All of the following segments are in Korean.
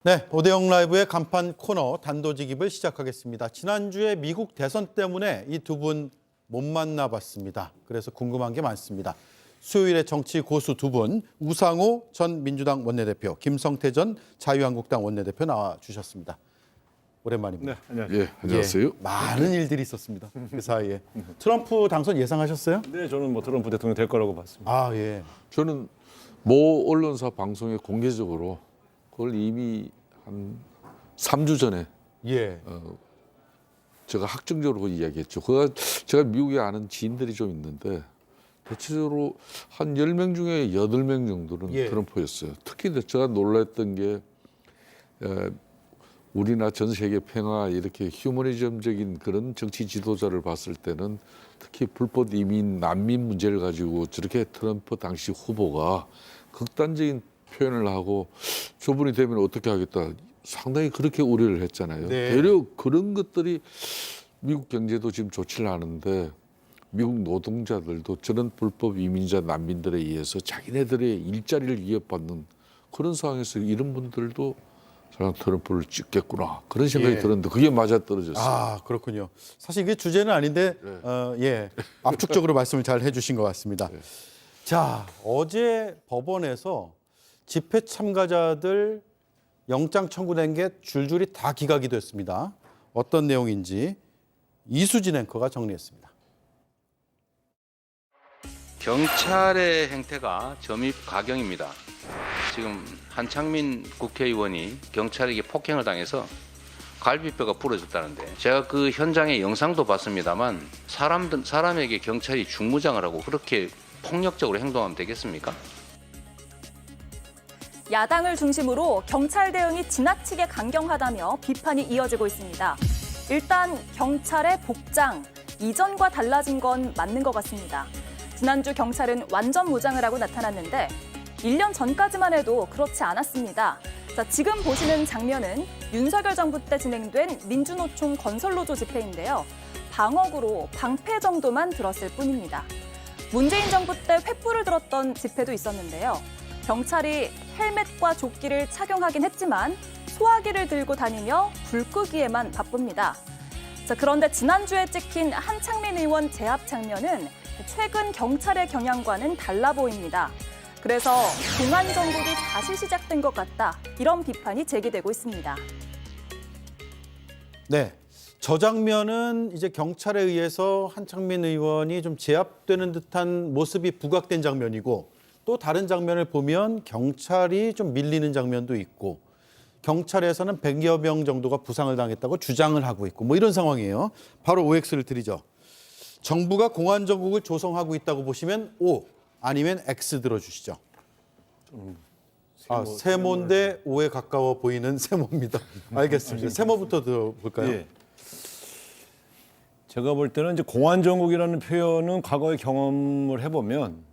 네, 오대영 라이브의 간판 코너 단도직입을 시작하겠습니다. 지난주에 미국 대선 때문에 이 두 분 못 만나봤습니다. 그래서 궁금한 게 많습니다. 수요일에 정치 고수 두 분, 우상호 전 민주당 원내대표, 김성태 전 자유한국당 원내대표 나와주셨습니다. 오랜만입니다. 네, 안녕하세요. 예, 안녕하세요. 예, 많은 일들이 있었습니다. 그 사이에. 트럼프 당선 예상하셨어요? 네, 저는 뭐 트럼프 대통령 될 거라고 봤습니다. 아, 예. 저는 모 언론사 방송에 공개적으로 그걸 이미 한 3주 전에 예. 제가 확정적으로 이야기했죠. 제가 미국에 아는 지인들이 좀 있는데 대체적으로 한 10명 중에 8명 정도는 예. 트럼프였어요. 특히 제가 놀랐던 게 우리나 전 세계 평화 이렇게 휴머니즘적인 그런 정치 지도자를 봤을 때는 특히 불법 이민 난민 문제를 가지고 저렇게 트럼프 당시 후보가 극단적인 표현을 하고 저분이 되면 어떻게 하겠다 상당히 그렇게 우려를 했잖아요. 네. 되려 그런 것들이 미국 경제도 지금 좋지를 않은데 미국 노동자들도 저런 불법 이민자 난민들에 의해서 자기네들의 일자리를 위협받는 그런 상황에서 이런 분들도 저는 트럼프를 찍겠구나 그런 생각이 예. 들었는데 그게 맞아떨어졌어요. 아, 그렇군요. 사실 이게 주제는 아닌데 예, 압축적으로 말씀을 잘 해주신 것 같습니다. 자, 어제 법원에서 집회 참가자들 영장 청구된 게 줄줄이 다 기각이 됐습니다. 어떤 내용인지 이수진 앵커가 정리했습니다. 경찰의 행태가 점입 가경입니다. 지금 한창민 국회의원이 경찰에게 폭행을 당해서 갈비뼈가 부러졌다는데 제가 그 현장의 영상도 봤습니다만 사람에게 경찰이 중무장을 하고 그렇게 폭력적으로 행동하면 되겠습니까? 야당을 중심으로 경찰 대응이 지나치게 강경하다며 비판이 이어지고 있습니다. 일단 경찰의 복장, 이전과 달라진 건 맞는 것 같습니다. 지난주 경찰은 완전 무장을 하고 나타났는데 1년 전까지만 해도 그렇지 않았습니다. 자, 지금 보시는 장면은 윤석열 정부 때 진행된 민주노총 건설노조 집회인데요. 방어구로 방패 정도만 들었을 뿐입니다. 문재인 정부 때 횃불을 들었던 집회도 있었는데요. 경찰이 헬멧과 조끼를 착용하긴 했지만 소화기를 들고 다니며 불 끄기에만 바쁩니다. 자, 그런데 지난주에 찍힌 한창민 의원 제압 장면은 최근 경찰의 경향과는 달라 보입니다. 그래서 공안 정국이 다시 시작된 것 같다. 이런 비판이 제기되고 있습니다. 네, 저 장면은 이제 경찰에 의해서 한창민 의원이 좀 제압되는 듯한 모습이 부각된 장면이고 또 다른 장면을 보면 경찰이 좀 밀리는 장면도 있고 경찰에서는 100여 명 정도가 부상을 당했다고 주장을 하고 있고 뭐 이런 상황이에요. 바로 OX를 드리죠. 정부가 공안 정국을 조성하고 있다고 보시면 O 아니면 X 들어주시죠. 세모인데 O에 가까워 보이는 세모입니다. 알겠습니다. 세모부터 들어볼까요? 예. 제가 볼 때는 이제 공안 정국이라는 표현은 과거의 경험을 해보면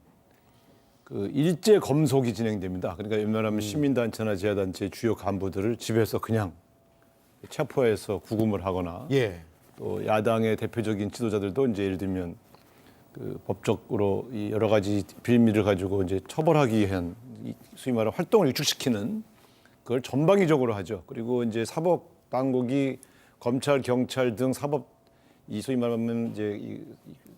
그 일제 검속이 진행됩니다. 그러니까 웬만하면 시민단체나 지하단체 주요 간부들을 집에서 그냥 체포해서 구금을 하거나 예. 또 야당의 대표적인 지도자들도 이제 예를 들면 그 법적으로 이 여러 가지 빌미를 가지고 이제 처벌하기 위한 소위 말하는 활동을 유축시키는 그걸 전방위적으로 하죠. 그리고 이제 사법 당국이 검찰, 경찰 등 사법 이 소위 말하면 이제 이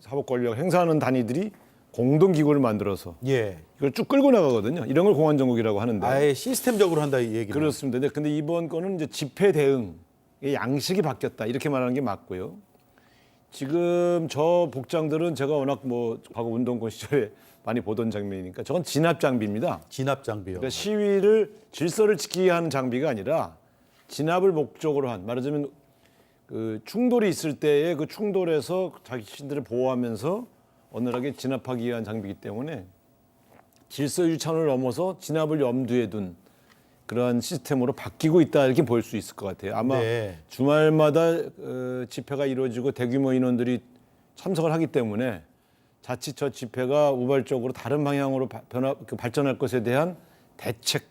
사법 권력을 행사하는 단위들이 공동 기구를 만들어서 예. 이걸 쭉 끌고 나가거든요. 이런 걸 공안 정국이라고 하는데. 아예 시스템적으로 한다 이 얘기는. 그렇습니다. 근데 이번 거는 이제 집회 대응의 양식이 바뀌었다 이렇게 말하는 게 맞고요. 지금 저 복장들은 제가 워낙 뭐 과거 운동권 시절에 많이 보던 장면이니까 저건 진압 장비입니다. 진압 장비요. 그러니까 시위를 질서를 지키게 하는 장비가 아니라 진압을 목적으로 한 말하자면 그 충돌이 있을 때에 그 충돌에서 자신들을 보호하면서 어느하게 진압하기 위한 장비이기 때문에 질서 유지 차원을 넘어서 진압을 염두에 둔 그러한 시스템으로 바뀌고 있다 이렇게 볼 수 있을 것 같아요. 아마 네. 주말마다 집회가 이루어지고 대규모 인원들이 참석을 하기 때문에 자칫 저 집회가 우발적으로 다른 방향으로 발전할 것에 대한 대책에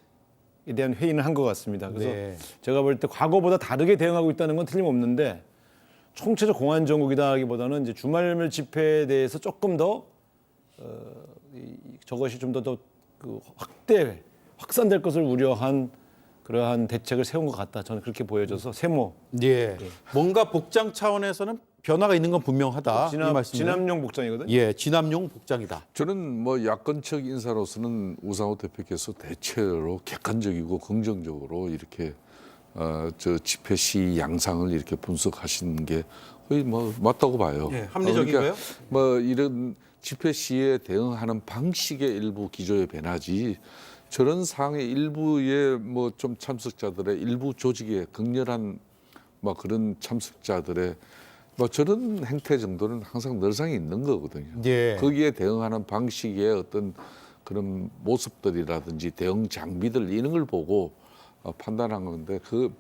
대한 회의는 한 것 같습니다. 그래서 네. 제가 볼 때 과거보다 다르게 대응하고 있다는 건 틀림없는데 총체적 공안 정국이다기보다는 이제 주말물 집회에 대해서 조금 더 저것이 좀 더 그 확산될 것을 우려한 그러한 대책을 세운 것 같다. 저는 그렇게 보여져서 세모 예. 뭔가 복장 차원에서는 변화가 있는 건 분명하다. 이 말씀이네요. 진압용 복장이거든요. 예, 진압용 복장이다. 저는 뭐 야권적 인사로서는 우상호 대표께서 대체로 객관적이고 긍정적으로 이렇게 저 집회 시 양상을 이렇게 분석하시는 게 거의 뭐 맞다고 봐요. 예, 합리적인가요? 그러니까 뭐 이런 집회 시에 대응하는 방식의 일부 기조의 변화지 저런 상황의 일부의 뭐 좀 참석자들의 일부 조직의 극렬한 뭐 그런 참석자들의 뭐 저런 행태 정도는 항상 늘상 있는 거거든요. 예. 거기에 대응하는 방식의 어떤 그런 모습들이라든지 대응 장비들 이런 걸 보고 판단한 건데 그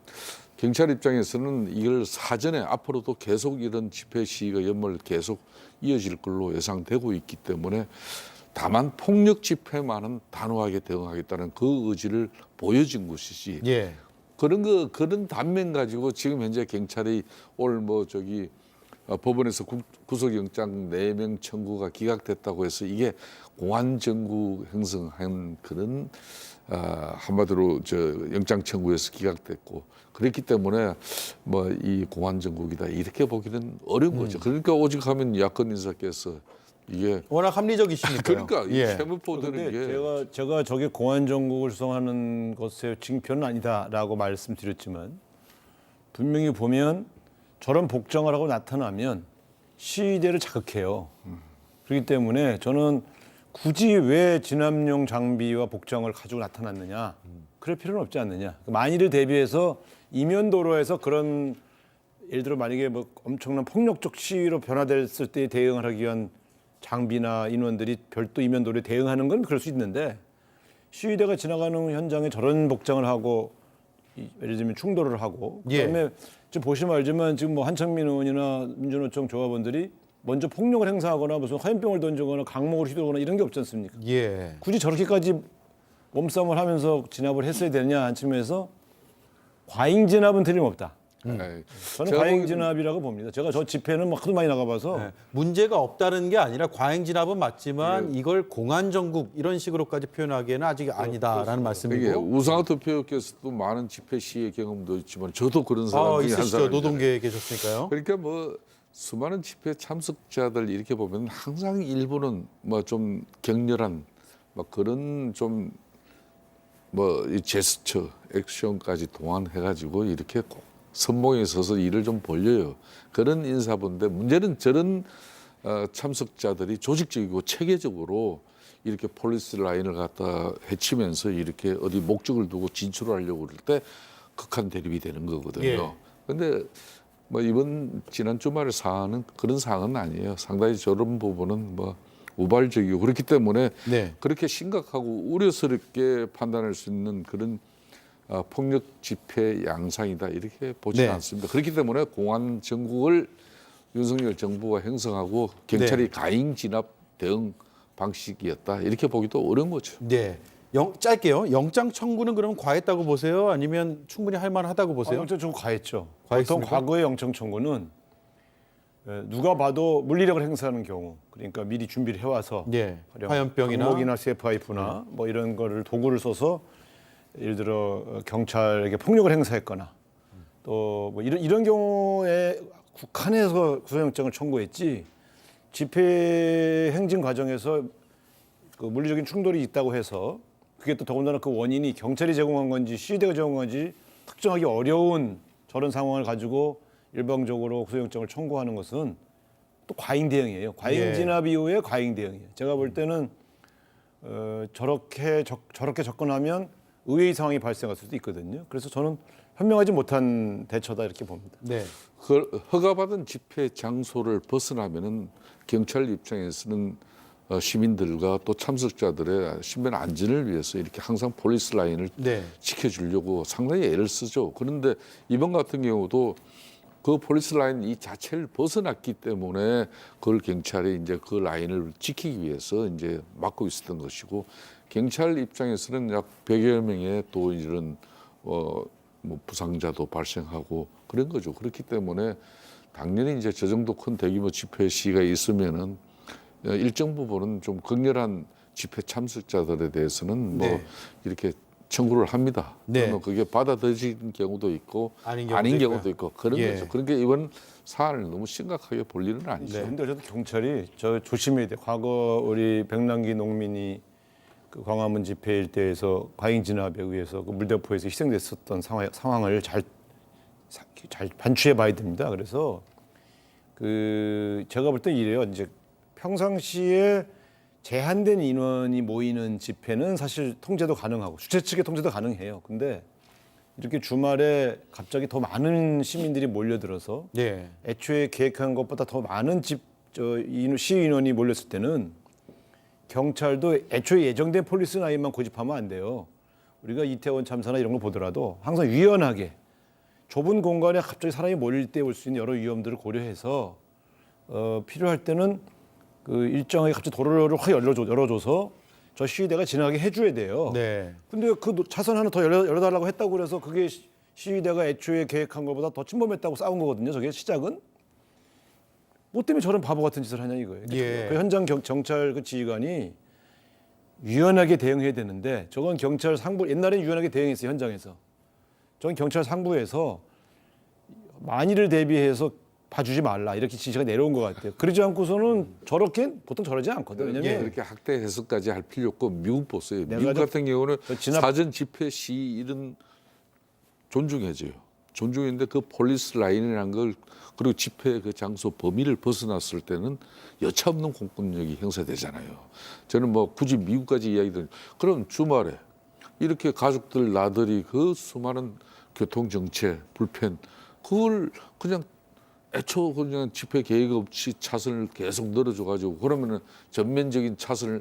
경찰 입장에서는 이걸 사전에 앞으로도 계속 이런 집회 시위가 연말 계속 이어질 걸로 예상되고 있기 때문에 다만 폭력 집회만은 단호하게 대응하겠다는 그 의지를 보여준 것이지 예. 그런 단면 가지고 지금 현재 경찰이 오늘 뭐 저기 법원에서 구속영장 4명 청구가 기각됐다고 해서 이게 공안정국 형성한 그런 한마디로 저 영장 청구에서 기각됐고 그렇기 때문에 뭐 이 공안정국이다 이렇게 보기는 어려운 거죠. 그러니까 오직하면 야권 인사께서 이게 워낙 합리적이시니까요. 그러니까 이 예. 세무포들은 근데 게 제가 저게 공안정국을 수성하는 것의 징표는 아니다라고 말씀드렸지만 분명히 보면 저런 복장을 하고 나타나면 시위대를 자극해요. 그렇기 때문에 저는 굳이 왜 진압용 장비와 복장을 가지고 나타났느냐 그럴 필요는 없지 않느냐. 만일을 대비해서 이면도로에서 그런 예를 들어 만약에 뭐 엄청난 폭력적 시위로 변화됐을 때 대응을 하기 위한 장비나 인원들이 별도 이면도로에 대응하는 건 그럴 수 있는데 시위대가 지나가는 현장에 저런 복장을 하고 예를 들면 충돌을 하고 그다음에 지금 보시면 알지만 지금 뭐 한창민 의원이나 민주노총 조합원들이 먼저 폭력을 행사하거나 무슨 화염병을 던지거나 강목을 휘두르거나 이런 게 없지 않습니까? 예. 굳이 저렇게까지 몸싸움을 하면서 진압을 했어야 되느냐 한 측면에서 과잉 진압은 틀림없다. 에이, 저는 제가 과잉 보기에는- 진압이라고 봅니다. 제가 저 집회는 막 하도 많이 나가봐서 네. 문제가 없다는 게 아니라 과잉 진압은 맞지만 이걸 공안정국 이런 식으로까지 표현하기에는 아직 아니다라는 이게 말씀이고. 우상호 대표께서도 많은 집회 시의 경험도 있지만 저도 그런 사람 중에 한 있으시죠. 사람이잖아요. 노동계에 계셨으니까요. 그러니까 뭐 수많은 집회 참석자들 이렇게 보면 항상 일부는 뭐 좀 격렬한 뭐 그런 좀 뭐 이 제스처, 액션까지 동원해가지고 이렇게 꼭 선봉에 서서 일을 좀 벌려요. 그런 인사본데 문제는 저런 참석자들이 조직적이고 체계적으로 이렇게 폴리스 라인을 갖다 헤치면서 이렇게 어디 목적을 두고 진출하려고 그럴 때 극한 대립이 되는 거거든요. 그런데 뭐 이번 지난 주말의 사안은 그런 사안은 아니에요. 상당히 저런 부분은 뭐 우발적이고 그렇기 때문에 네. 그렇게 심각하고 우려스럽게 판단할 수 있는 그런 폭력 집회 양상이다 이렇게 보지는 네. 않습니다. 그렇기 때문에 공안 정국을 윤석열 정부가 형성하고 경찰이 네. 가잉 진압 대응 방식이었다 이렇게 보기도 어려운 거죠. 네. 짧게요. 영장 청구는 그러면 과했다고 보세요? 아니면 충분히 할 만하다고 보세요? 영장 청구 과했죠. 과했습니까? 보통 과거의 영장 청구는 누가 봐도 물리력을 행사하는 경우, 그러니까 미리 준비를 해와서 예. 화염병이나 목이나 CFIF나 뭐 이런 거를 도구를 써서 예를 들어 경찰에게 폭력을 행사했거나 또 뭐 이런 경우에 국한해서 구속영장을 청구했지 집회 행진 과정에서 그 물리적인 충돌이 있다고 해서 그게 또 더군다나 그 원인이 경찰이 제공한 건지 시위대가 제공한 건지 특정하기 어려운 저런 상황을 가지고 일방적으로 구속영장을 청구하는 것은 또 과잉 대응이에요. 과잉 예. 진압 이후에 과잉 대응이에요. 제가 볼 때는 저렇게 접근하면 의외의 상황이 발생할 수도 있거든요. 그래서 저는 현명하지 못한 대처다 이렇게 봅니다. 네. 허가받은 집회 장소를 벗어나면은 경찰 입장에서는 시민들과 또 참석자들의 신변 안전을 위해서 이렇게 항상 폴리스 라인을 네. 지켜주려고 상당히 애를 쓰죠. 그런데 이번 같은 경우도 그 폴리스 라인 이 자체를 벗어났기 때문에 그걸 경찰이 이제 그 라인을 지키기 위해서 이제 막고 있었던 것이고 경찰 입장에서는 약 100여 명의 또 이런 뭐 부상자도 발생하고 그런 거죠. 그렇기 때문에 당연히 이제 저 정도 큰 대규모 집회 시위가 있으면은 일정 부분은 좀 극렬한 집회 참석자들에 대해서는 뭐 네. 이렇게 청구를 합니다. 네. 그러면 그게 받아들여진 경우도 있고 아닌 경우도 아닌 있고요. 경우도 있고 그런 예. 거죠. 그러니까 이번 사안을 너무 심각하게 볼 일은 아니죠. 네. 근데 어쨌든 경찰이 저 조심해야 돼. 과거 우리 백남기 농민이 그 광화문 집회 일대에서 과잉 진압에 의해서 그 물대포에서 희생됐었던 상황을 잘 반추해 봐야 됩니다. 그래서 그 제가 볼 때 이래요. 이제 평상시에 제한된 인원이 모이는 집회는 사실 통제도 가능하고 주최 측의 통제도 가능해요. 근데 이렇게 주말에 갑자기 더 많은 시민들이 몰려들어서 예. 애초에 계획한 것보다 더 많은 시위 인원이 몰렸을 때는 경찰도 애초에 예정된 폴리스 라인만 고집하면 안 돼요. 우리가 이태원 참사나 이런 걸 보더라도 항상 유연하게 좁은 공간에 갑자기 사람이 몰릴 때 올 수 있는 여러 위험들을 고려해서 필요할 때는 그 일정하게 갑자기 도로를 확 열어줘서 저 시위대가 지나가게 해줘야 돼요. 네. 근데 그 차선 하나 더 열어달라고 했다고 그래서 그게 시위대가 애초에 계획한 것보다 더 침범했다고 싸운 거거든요. 저게 시작은. 뭐 때문에 저런 바보 같은 짓을 하냐 이거예요. 예. 그 현장 경찰 그 지휘관이 유연하게 대응해야 되는데 저건 경찰 상부 옛날엔 유연하게 대응했어요. 현장에서. 저건 경찰 상부에서 만일을 대비해서 봐주지 말라 이렇게 지시가 내려온 것 같아요. 그러지 않고서는 저렇게 보통 저러지 않거든. 왜냐면 그렇게 학대 해석까지 할 필요 없고 미국 보세요. 내가 미국 좀 같은 경우는 진압- 사전 집회 시위 이런 존중해줘요. 존중인데 그 폴리스 라인이라는 걸 그리고 집회 그 장소 범위를 벗어났을 때는 여차없는 공권력이 행사되잖아요. 저는 뭐 굳이 미국까지 이야기 드리면 그럼 주말에 이렇게 가족들 나들이 그 수많은 교통 정체 불편 그걸 그냥 애초 그냥 집회 계획 없이 차선을 계속 늘어줘가지고 그러면은 전면적인 차선을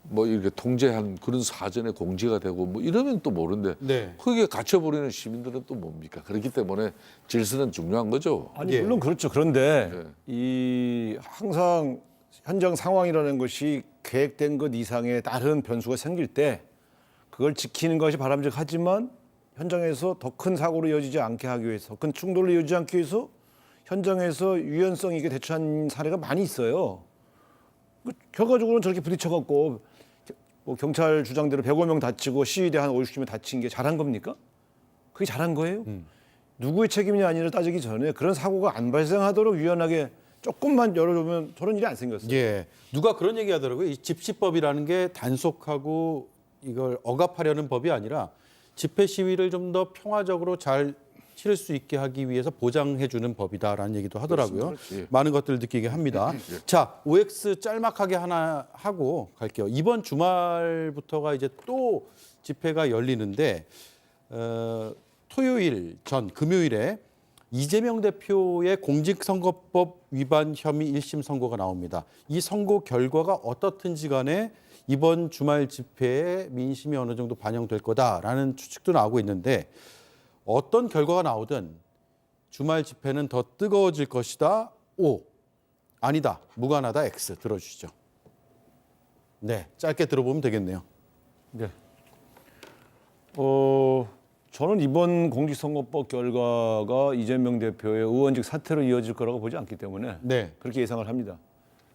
뭐 이렇게 통제한 그런 사전에 공지가 되고 뭐 이러면 또 모르는데 네. 거기에 갇혀버리는 시민들은 또 뭡니까? 그렇기 때문에 질서는 중요한 거죠. 아니 예. 물론 그렇죠. 그런데 네. 이 항상 현장 상황이라는 것이 계획된 것 이상의 다른 변수가 생길 때 그걸 지키는 것이 바람직하지만 현장에서 더 큰 사고로 이어지지 않게 하기 위해서 더 큰 충돌로 이어지지 않기 위해서 현장에서 유연성 있게 대처한 사례가 많이 있어요. 결과적으로는 저렇게 부딪혀갖고 뭐 경찰 주장대로 105명 다치고 시위대 한 50명 다친 게 잘한 겁니까? 그게 잘한 거예요? 누구의 책임이냐 아니냐를 따지기 전에 그런 사고가 안 발생하도록 유연하게 조금만 열어주면 저런 일이 안 생겼어요. 예. 누가 그런 얘기 하더라고요. 이 집시법이라는 게 단속하고 이걸 억압하려는 법이 아니라 집회 시위를 좀 더 평화적으로 잘 치를 수 있게 하기 위해서 보장해 주는 법이다라는 얘기도 하더라고요. 그렇습니다. 예. 많은 것들을 느끼게 합니다. 자, OX 짤막하게 하나 하고 갈게요. 이번 주말부터가 이제 또 집회가 열리는데 토요일 전 금요일에 이재명 대표의 공직선거법 위반 혐의 1심 선고가 나옵니다. 이 선고 결과가 어떻든지 간에 이번 주말 집회에 민심이 어느 정도 반영될 거다라는 추측도 나오고 있는데 어떤 결과가 나오든 주말 집회는 더 뜨거워질 것이다. O. 아니다. 무관하다. X. 들어주시죠. 네. 짧게 들어보면 되겠네요. 네. 저는 이번 공직선거법 결과가 이재명 대표의 의원직 사퇴로 이어질 거라고 보지 않기 때문에 네. 그렇게 예상을 합니다.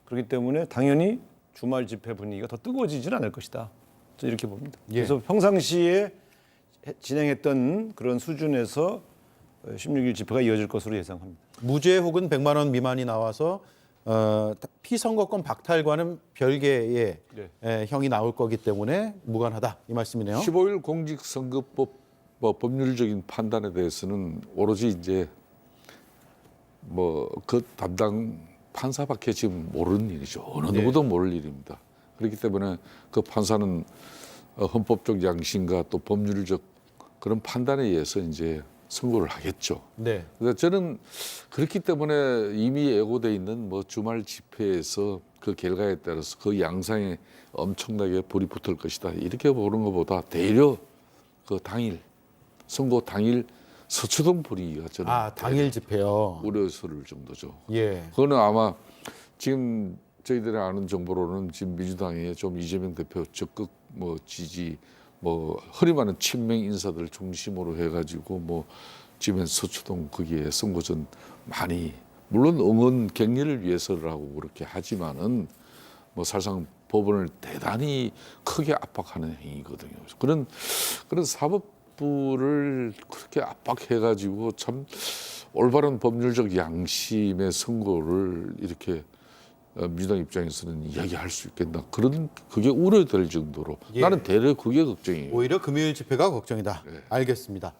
그렇기 때문에 당연히 주말 집회 분위기가 더 뜨거워지지는 않을 것이다. 저는 이렇게 봅니다. 예. 그래서 평상시에 진행했던 그런 수준에서 16일 집회가 이어질 것으로 예상합니다. 무죄 혹은 100만 원 미만이 나와서 피선거권 박탈과는 별개의 형이 나올 거기 때문에 무관하다 이 말씀이네요. 15일 공직선거법 뭐 법률적인 판단에 대해서는 오로지 이제 뭐 그 담당 판사밖에 지금 모르는 일이죠. 어느 누구도 모를 일입니다. 그렇기 때문에 그 판사는 헌법적 양심과 또 법률적 그런 판단에 의해서 이제 선고를 하겠죠. 네. 그래서 저는 그렇기 때문에 이미 예고돼 있는 뭐 주말 집회에서 그 결과에 따라서 그 양상에 엄청나게 불이 붙을 것이다. 이렇게 보는 것보다 대려 그 당일 선고 당일 서초동 분위기가 저는 당일 집회요. 우려스러울 정도죠. 예. 그거는 아마 지금 저희들이 아는 정보로는 지금 민주당에 좀 이재명 대표 적극 뭐 지지 뭐 허리 많은 친명 인사들 중심으로 해가지고 뭐 지금 서초동 거기에 선거전 많이 물론 응원 격려를 위해서라고 그렇게 하지만은 뭐 사실상 법원을 대단히 크게 압박하는 행위거든요. 그런 사법부를 그렇게 압박해가지고 참 올바른 법률적 양심의 선고를 이렇게 민주당 입장에서는 이야기할 수 있겠나 그게 우려될 정도로 예. 나는 대략 그게 걱정이에요. 오히려 금요일 집회가 걱정이다. 알겠습니다.